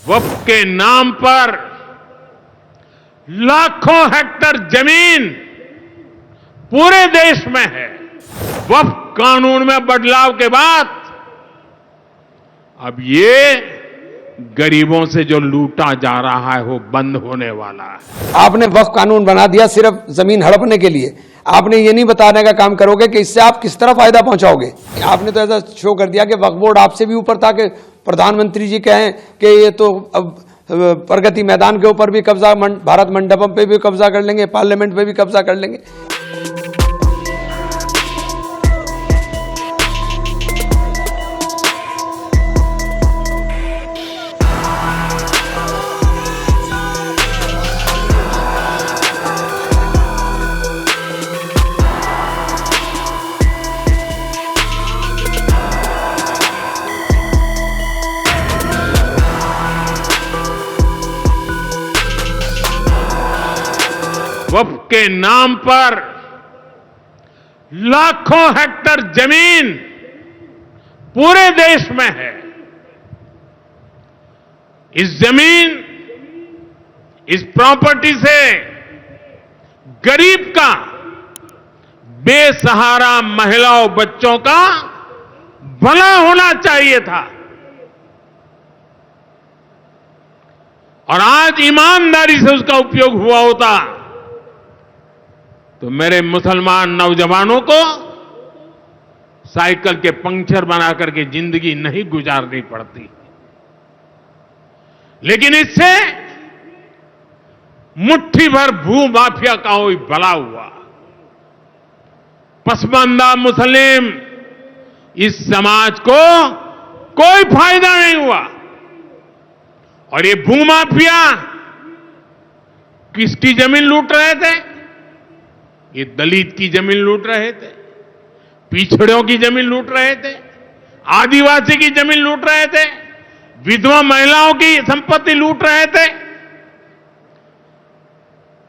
वक्फ के नाम पर लाखों हेक्टेयर जमीन पूरे देश में है। वक्फ कानून में बदलाव के बाद अब ये गरीबों से जो लूटा जा रहा है वो बंद होने वाला है। आपने वक्फ कानून बना दिया सिर्फ जमीन हड़पने के लिए। आपने ये नहीं बताने का काम करोगे कि इससे आप किस तरह फायदा पहुंचाओगे। आपने तो ऐसा शो कर दिया कि वक्फ बोर्ड आपसे भी ऊपर था कि प्रधानमंत्री जी कहें कि ये तो अब प्रगति मैदान के ऊपर भी कब्जा, भारत मंडपम पे भी कब्जा कर लेंगे, पार्लियामेंट पे भी कब्जा कर लेंगे। वक्फ के नाम पर लाखों हेक्टेयर जमीन पूरे देश में है। इस जमीन, इस प्रॉपर्टी से गरीब का, बेसहारा महिलाओं बच्चों का भला होना चाहिए था। और आज ईमानदारी से उसका उपयोग हुआ होता तो मेरे मुसलमान नौजवानों को साइकिल के पंक्चर बना करके जिंदगी नहीं गुजारनी पड़ती। लेकिन इससे मुट्ठी भर भू माफिया का कोई भला हुआ। पसमानदा मुस्लिम इस समाज को कोई फायदा नहीं हुआ। और ये भूमाफिया किसकी जमीन लूट रहे थे? ये दलित की जमीन लूट रहे थे, पिछड़ों की जमीन लूट रहे थे, आदिवासी की जमीन लूट रहे थे, विधवा महिलाओं की संपत्ति लूट रहे थे।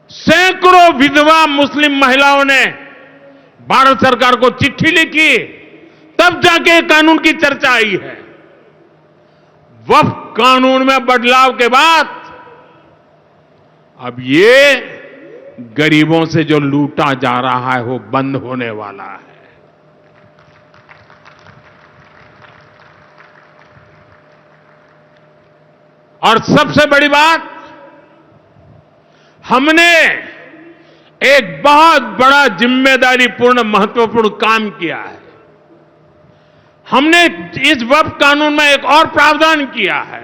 सैकड़ों विधवा मुस्लिम महिलाओं ने भारत सरकार को चिट्ठी लिखी, तब जाके कानून की चर्चा आई है। वक्फ कानून में बदलाव के बाद अब ये गरीबों से जो लूटा जा रहा है वो बंद होने वाला है। और सबसे बड़ी बात, हमने एक बहुत बड़ा जिम्मेदारीपूर्ण महत्वपूर्ण काम किया है। हमने इस वक्फ कानून में एक और प्रावधान किया है।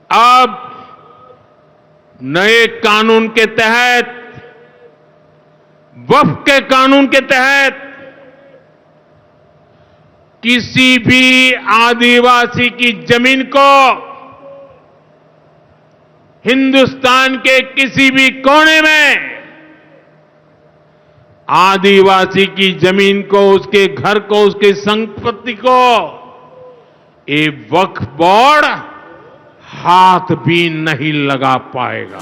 अब नए कानून के तहत, वक्फ के कानून के तहत किसी भी आदिवासी की जमीन को हिंदुस्तान के किसी भी कोने में आदिवासी की जमीन को, उसके घर को, उसकी संपत्ति को ये वक्फ बोर्ड हाथ भी नहीं लगा पाएगा।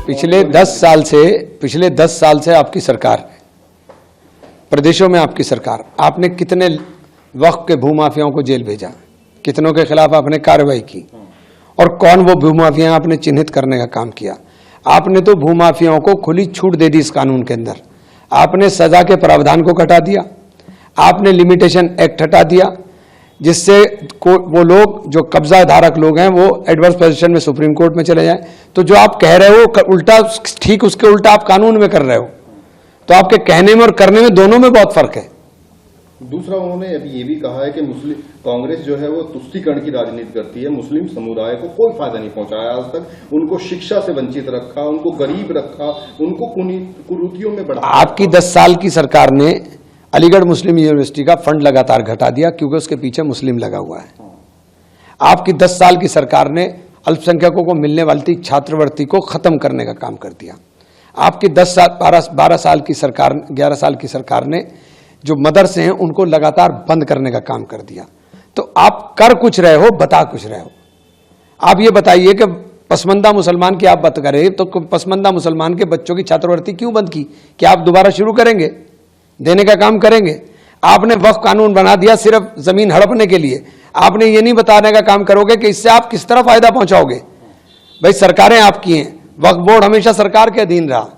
पिछले 10 साल से आपकी सरकार, प्रदेशों में आपकी सरकार, आपने कितने वक्फ के भूमाफियाओं को जेल भेजा, कितनों के खिलाफ आपने कार्रवाई की, और कौन वो भूमाफिया आपने चिन्हित करने का काम किया। आपने तो भूमाफियाओं को खुली छूट दे दी इस कानून के अंदर। आपने सजा के प्रावधान को हटा दिया, आपने लिमिटेशन एक्ट हटा दिया, जिससे वो लोग जो कब्जा धारक लोग हैं वो एडवर्स पोजीशन में सुप्रीम कोर्ट में चले जाएं। तो जो आप कह रहे हो उल्टा, ठीक उसके उल्टा आप कानून में कर रहे हो। तो आपके कहने में और करने में दोनों में बहुत फर्क है। दूसरा, उन्होंने अभी ये भी कहा है कि मुस्लिम कांग्रेस जो है वो तुष्टीकरण की राजनीति करती है, मुस्लिम समुदाय को कोई फायदा नहीं पहुंचाया आज तक, उनको शिक्षा से वंचित रखा, उनको गरीब रखा, उनको कुरीतियों में बढ़ा। आपकी 10 साल की सरकार ने अलीगढ़ मुस्लिम यूनिवर्सिटी का फंड लगातार घटा दिया क्योंकि उसके पीछे मुस्लिम लगा हुआ है। आपकी 10 साल की सरकार ने अल्पसंख्यकों को मिलने वाली छात्रवृत्ति को खत्म करने का काम कर दिया। आपकी 12 साल की सरकार, 11 साल की सरकार ने जो मदरसे हैं उनको लगातार बंद करने का काम कर दिया। तो आप कर कुछ रहे हो, बता कुछ रहे हो। आप ये बताइए कि पसमंदा मुसलमान की आप बात करें तो पसमंदा मुसलमान के बच्चों की छात्रवृत्ति क्यों बंद की? क्या आप दोबारा शुरू करेंगे? देने का काम करेंगे? आपने वक्फ कानून बना दिया सिर्फ जमीन हड़पने के लिए। आपने ये नहीं बताने का काम करोगे कि इससे आप किस तरह फायदा पहुंचाओगे। भाई सरकारें आपकी हैं, वक्फ बोर्ड हमेशा सरकार के अधीन रहा।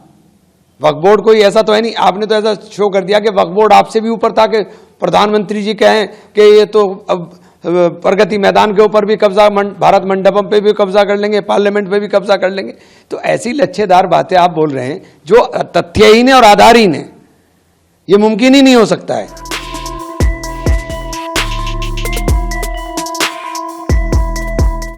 वक्फ बोर्ड कोई ऐसा तो है नहीं, आपने तो ऐसा शो कर दिया कि वक्फ बोर्ड आपसे भी ऊपर था कि प्रधानमंत्री जी कहें कि ये तो अब प्रगति मैदान के ऊपर भी कब्जा, भारत मंडपम पे भी कब्जा कर लेंगे, पार्लियामेंट पे भी कब्जा कर लेंगे। तो ऐसी लच्छेदार बातें आप बोल रहे हैं जो तथ्यहीन है और आधारहीन है। ये मुमकिन ही नहीं हो सकता है।